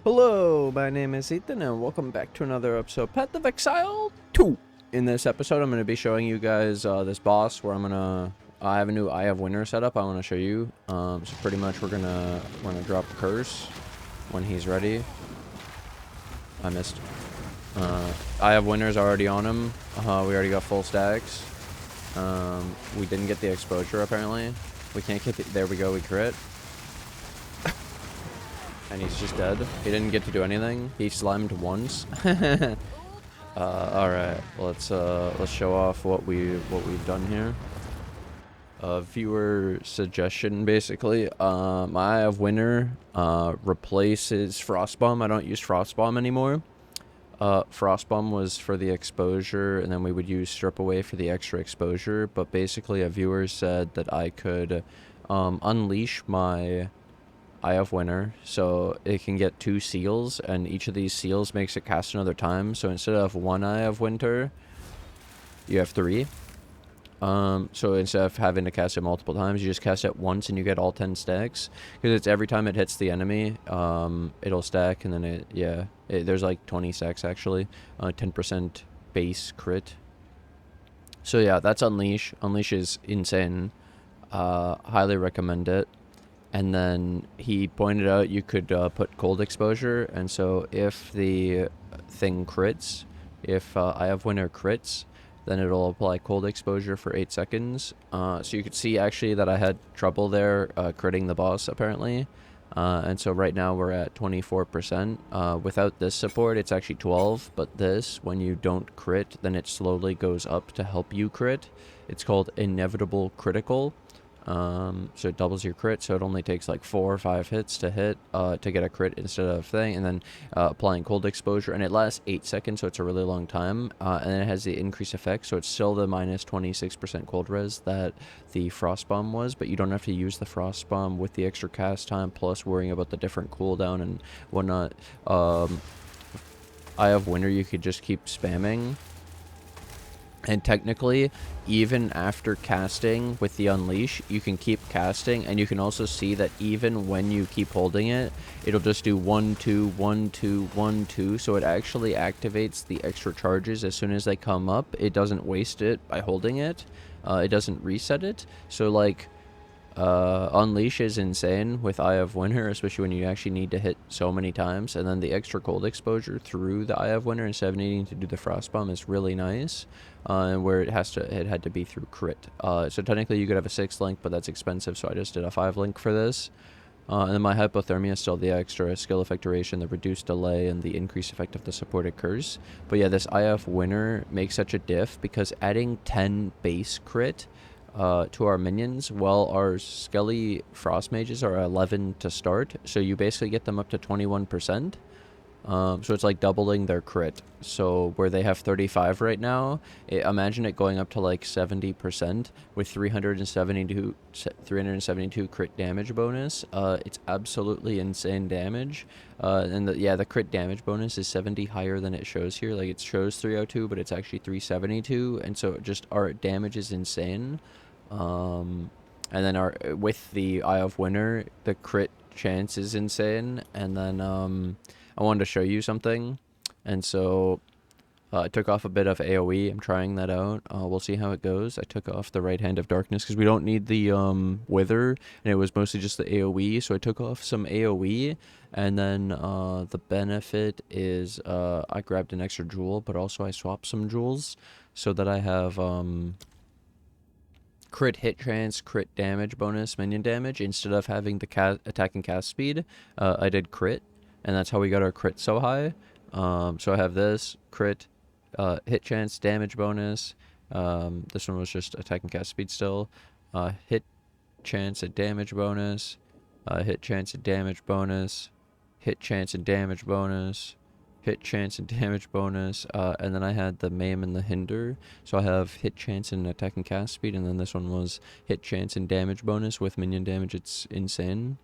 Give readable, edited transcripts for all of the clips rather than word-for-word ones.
Hello, my name is Ethan, and welcome back to another episode of Path of Exile 2. In this episode, I'm going to be showing you guys this boss where I have a new Eye of Winter setup I want to show you. So pretty much we're gonna drop a curse when he's ready. I missed. Eye of Winter's already on him. We already got full stacks. We didn't get the exposure apparently. We can't get the, there we go, we crit. And he's just dead. He didn't get to do anything. He slimed once. Alright, let's show off what we've done here. Viewer suggestion basically. My Eye of Winter replaces Frostbomb. I don't use Frostbomb anymore. Frostbomb was for the exposure, and then we would use Strip Away for the extra exposure. But basically, a viewer said that I could unleash my Eye of Winter, so it can get 2 seals, and each of these seals makes it cast another time. So instead of 1 Eye of Winter, you have 3. So instead of having to cast it multiple times, you just cast it once and you get all 10 stacks. Because it's every time it hits the enemy, it'll stack, and then there's like 20 stacks actually. 10% base crit. So yeah, that's Unleash. Unleash is insane. Highly recommend it. And then he pointed out you could put cold exposure, and so if the thing crits, if Eye of Winter crits, then it'll apply cold exposure for 8 seconds. So you could see actually that I had trouble there critting the boss apparently. And so right now we're at 24%. Without this support it's actually 12, but this, when you don't crit, then it slowly goes up to help you crit. It's called Inevitable Critical. So it doubles your crit, so it only takes like 4 or 5 hits to hit to get a crit instead of thing, and then applying cold exposure, and it lasts 8 seconds, so it's a really long time, and then it has the increase effect, so it's still the minus 26% cold res that the frost bomb was, but you don't have to use the frost bomb with the extra cast time plus worrying about the different cooldown and whatnot. Eye of Winter you could just keep spamming. And technically, even after casting with the Unleash, you can keep casting, and you can also see that even when you keep holding it, it'll just do 1, 2, 1, 2, 1, 2, so it actually activates the extra charges as soon as they come up. It doesn't waste it by holding it. It doesn't reset it. So, like, Unleash is insane with Eye of Winter, especially when you actually need to hit so many times, and then the extra cold exposure through the Eye of Winter instead of needing to do the frost bomb is really nice. And where it had to be through crit. So technically you could have a 6 link, but that's expensive, so I just did a 5 link for this. And then my hypothermia is still the extra skill effect duration, the reduced delay, and the increased effect of the supported curse. But yeah, this Eye of Winter makes such a diff because adding 10 base crit to our minions, while our Skelly Frost Mages are 11 to start, so you basically get them up to 21%. So it's like doubling their crit. So where they have 35 right now, imagine it going up to like 70% with 372 crit damage bonus. It's absolutely insane damage. And the crit damage bonus is 70 higher than it shows here. Like it shows 302, but it's actually 372, and so just our damage is insane. And then with the Eye of Winter, the crit chance is insane. And then I wanted to show you something, and so I took off a bit of AoE. I'm trying that out. We'll see how it goes. I took off the Right Hand of Darkness because we don't need the Wither, and it was mostly just the AoE, so I took off some AoE, and then the benefit is I grabbed an extra jewel, but also I swapped some jewels so that I have crit hit chance, crit damage bonus, minion damage. Instead of having the attack and cast speed, I did crit. And that's how we got our crit so high. So I have this crit, hit chance, damage bonus. This one was just attack and cast speed still. Hit chance and damage bonus. Hit chance and damage bonus. Hit chance and damage bonus. Hit chance and damage bonus. And then I had the Maim and the Hinder. So I have hit chance and attack and cast speed. And then this one was hit chance and damage bonus with minion damage. It's insane.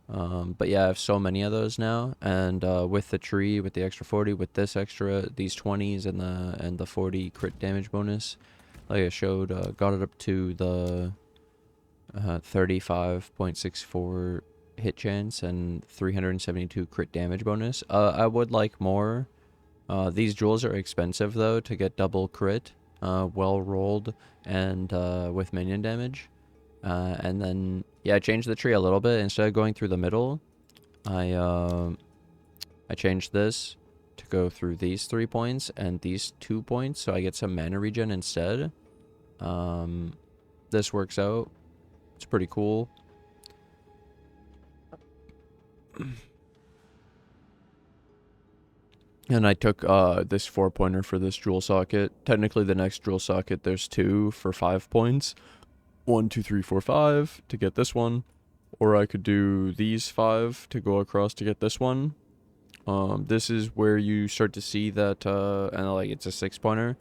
But yeah, I have so many of those now, and with the tree, with the extra 40, with this extra, these 20s and the 40 crit damage bonus, like I showed, got it up to the 35.64 hit chance and 372 crit damage bonus. I would like more. These jewels are expensive though to get double crit, well rolled, and with minion damage. And then yeah, I changed the tree a little bit. Instead of going through the middle, I changed this to go through these 3 points and these 2 points, so I get some mana regen instead. This works out. It's pretty cool. And I took this 4-pointer for this jewel socket. Technically the next jewel socket, there's 2 for 5 points. 1, 2, 3, 4, 5 to get this one. Or I could do these 5 to go across to get this one. This is where you start to see that, and like it's a 6-pointer.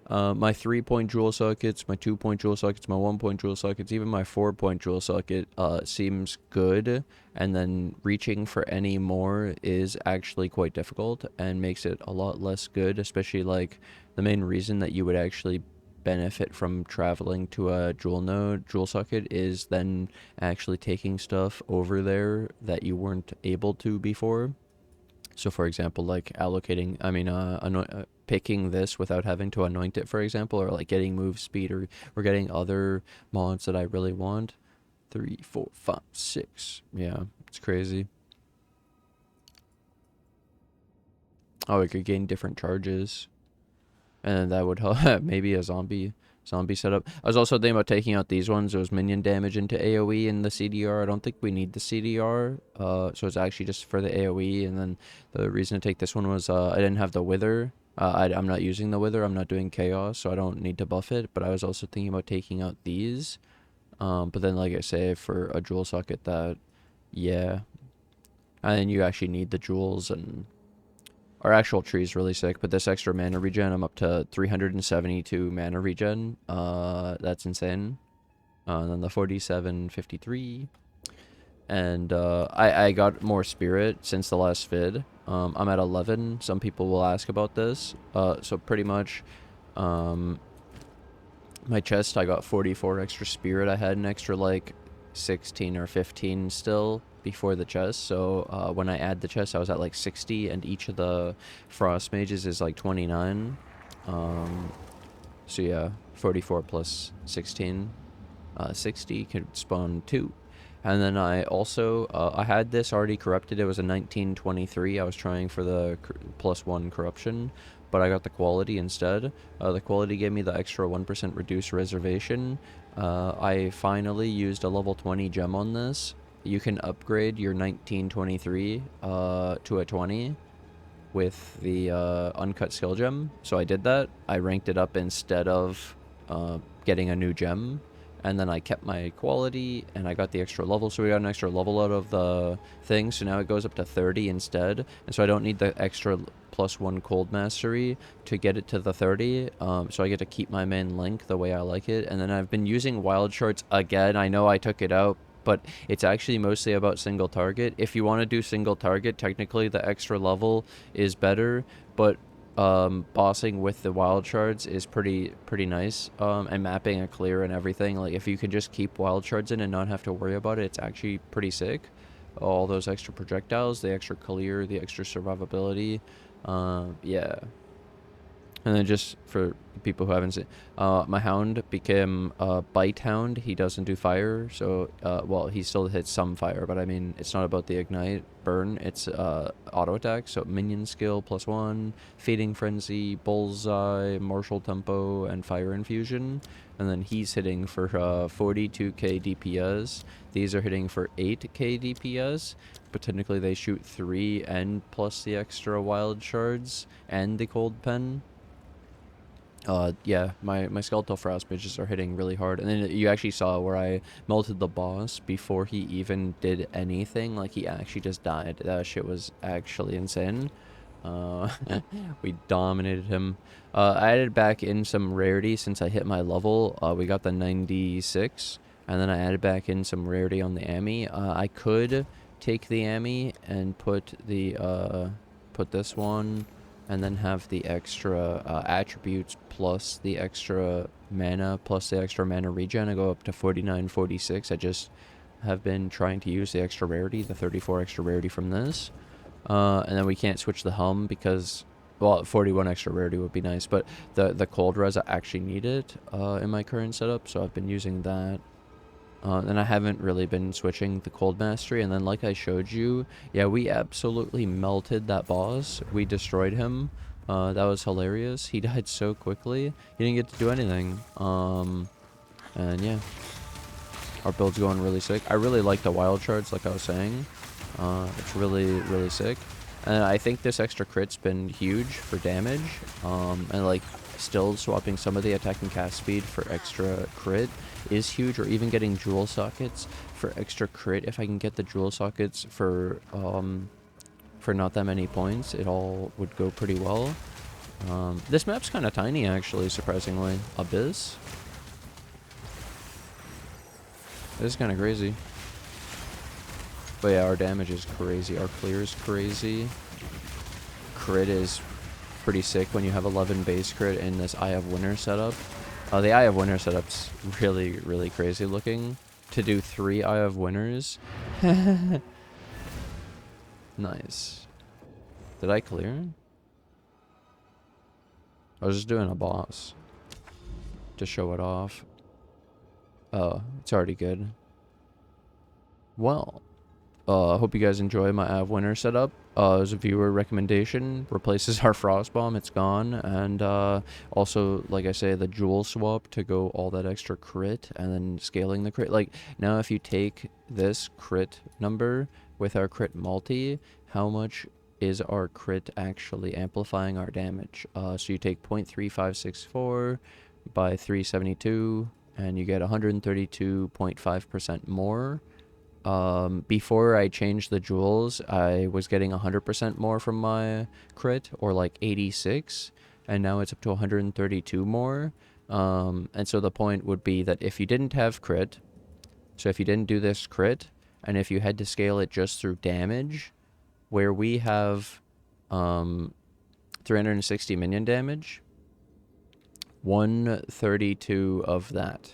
My 3-point jewel sockets, my 2-point jewel sockets, my 1-point jewel sockets, even my 4-point jewel socket seems good, and then reaching for any more is actually quite difficult and makes it a lot less good, especially like the main reason that you would actually benefit from traveling to a jewel socket is then actually taking stuff over there that you weren't able to before. So for example, like allocating, picking this without having to anoint it, for example, or like getting move speed, or getting other mods that I really want. 3, 4, 5, 6. Yeah, it's crazy. Oh, I could gain different charges, and that would help. Maybe a zombie setup. I was also thinking about taking out these ones. There was minion damage into AoE in the CDR. I don't think we need the CDR, so it's actually just for the AoE. And then the reason to take this one was I didn't have the wither. I'm not using the wither. I'm not doing chaos, so I don't need to buff it. But I was also thinking about taking out these. But then, like I say, for a jewel socket, that, yeah, and then you actually need the jewels, and our actual tree is really sick, but this extra mana regen, I'm up to 372 mana regen. That's insane. And then the 4753. And I got more spirit since the last vid. I'm at 11. Some people will ask about this. So pretty much, my chest, I got 44 extra spirit. I had an extra like 16 or 15 still before the chest, so when I add the chest I was at like 60, and each of the frost mages is like 29. So yeah, 44 plus 16, 60 could spawn 2. And then I also I had this already corrupted. It was a 1923. I was trying for the +1 corruption, but I got the quality instead. The quality gave me the extra 1% reduced reservation. I finally used a level 20 gem on this. You can upgrade your 1923 to a 20 with the uncut skill gem. So I did that. I ranked it up instead of getting a new gem. And then I kept my quality, and I got the extra level, so we got an extra level out of the thing, so now it goes up to 30 instead, and so I don't need the extra +1 cold mastery to get it to the 30, so I get to keep my main link the way I like it. And then I've been using wild shards again. I know I took it out, but it's actually mostly about single target. If you want to do single target, technically the extra level is better, but bossing with the wild shards is pretty nice, and mapping a clear and everything. Like if you can just keep wild shards in and not have to worry about it, it's actually pretty sick. All those extra projectiles, the extra clear, the extra survivability, yeah. And then just for people who haven't seen, my hound became a bite hound. He doesn't do fire, so well, he still hits some fire, but I mean it's not about the ignite burn, it's auto attack. So minion skill +1, feeding frenzy, bullseye, martial tempo, and fire infusion. And then he's hitting for 42k DPS. These are hitting for 8k DPS, but technically they shoot 3 and plus the extra wild shards and the cold pen. Yeah, my skeletal frost mages are hitting really hard. And then you actually saw where I melted the boss before he even did anything. Like, he actually just died. That shit was actually insane. We dominated him. I added back in some rarity since I hit my level. We got the 96, and then I added back in some rarity on the Ami. I could take the Ami and put the put this one, and then have the extra attributes plus the extra mana plus the extra mana regen. I go up to 49, 46. I just have been trying to use the extra rarity, the 34 extra rarity from this. And then we can't switch the helm because, well, 41 extra rarity would be nice, but the cold res I actually need it in my current setup, so I've been using that. And I haven't really been switching the cold mastery. And then, like I showed you, yeah, we absolutely melted that boss. We destroyed him. That was hilarious. He died so quickly. He didn't get to do anything. And yeah, our build's going really sick. I really like the wild shards, like I was saying. It's really sick. And I think this extra crit's been huge for damage. And like still swapping some of the attack and cast speed for extra crit is huge, or even getting jewel sockets for extra crit. If I can get the jewel sockets for not that many points, it all would go pretty well. This map's kind of tiny, actually, surprisingly. Abyss. This is kind of crazy. But yeah, our damage is crazy. Our clear is crazy. Crit is pretty sick when you have 11 base crit in this Eye of Winter setup. The Eye of Winter setup's really crazy looking. To do 3 Eye of Winters. Nice. Did I clear? I was just doing a boss to show it off. Oh, it's already good. Well, I hope you guys enjoy my Eye of Winter setup. As a viewer recommendation, replaces our frost bomb. It's gone. And also, like I say, the jewel swap to go all that extra crit and then scaling the crit. Like, now if you take this crit number with our crit multi, how much is our crit actually amplifying our damage? So you take 0.3564 by 372, and you get 132.5% more. Before I changed the jewels, I was getting 100% more from my crit, or like 86, and now it's up to 132 more. And so the point would be that if you didn't have crit, so if you didn't do this crit, and if you had to scale it just through damage, where we have 360 minion damage, 132 of that.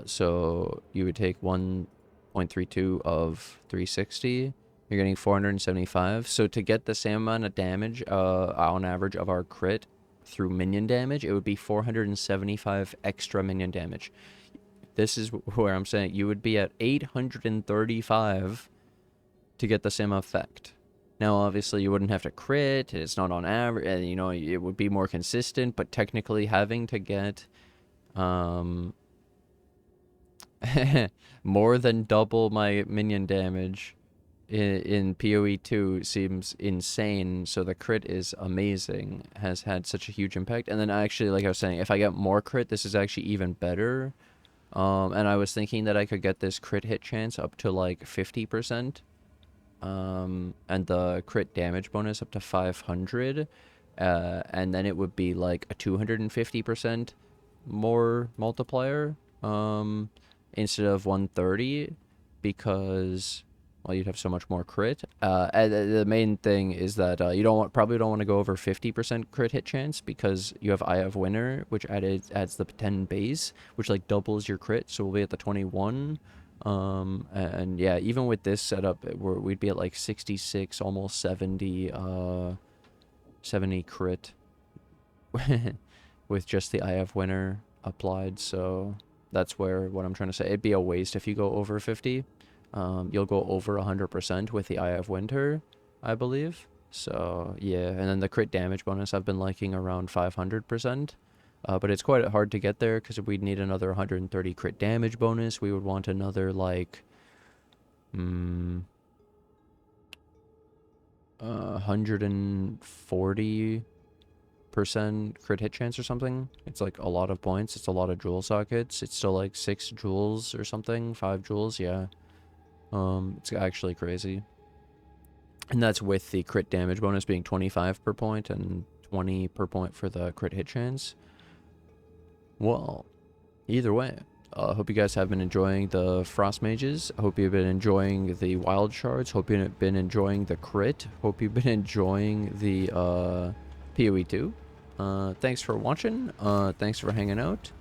So you would take 1.32 of 360, you're getting 475. So to get the same amount of damage on average of our crit through minion damage, it would be 475 extra minion damage. This is where I'm saying you would be at 835 to get the same effect. Now, obviously, you wouldn't have to crit. It's not on average, and you know, it would be more consistent. But technically, having to get more than double my minion damage in PoE 2 seems insane. So the crit is amazing. Has had such a huge impact. And then actually, like I was saying, if I get more crit, this is actually even better. And I was thinking that I could get this crit hit chance up to like 50%. And the crit damage bonus up to 500. And then it would be like a 250% more multiplier. Instead of 130, because, well, you'd have so much more crit. And the main thing is that you probably don't want to go over 50% crit hit chance, because you have Eye of Winter, which adds the 10 base, which like doubles your crit. So we'll be at the 21. And yeah, even with this setup, we'd be at like 66, almost 70, 70 crit with just the Eye of Winter applied. So that's what I'm trying to say. It'd be a waste if you go over 50. You'll go over 100% with the Eye of Winter, I believe. So yeah, and then the crit damage bonus I've been liking around 500%. But it's quite hard to get there, because we'd need another 130 crit damage bonus. We would want another like 140% crit hit chance or something. It's like a lot of points. It's a lot of jewel sockets. It's still like 6 jewels or something, 5 jewels, yeah. It's actually crazy. And that's with the crit damage bonus being 25 per point and 20 per point for the crit hit chance. Well, either way, I hope you guys have been enjoying the Frost Mages. I hope you've been enjoying the Wild Shards. Hope you've been enjoying the crit. Hope you've been enjoying the PoE 2. Thanks for watching. Thanks for hanging out.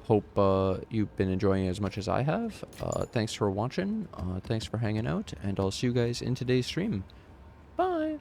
Hope you've been enjoying it as much as I have. Thanks for watching. Thanks for hanging out, and I'll see you guys in today's stream. Bye.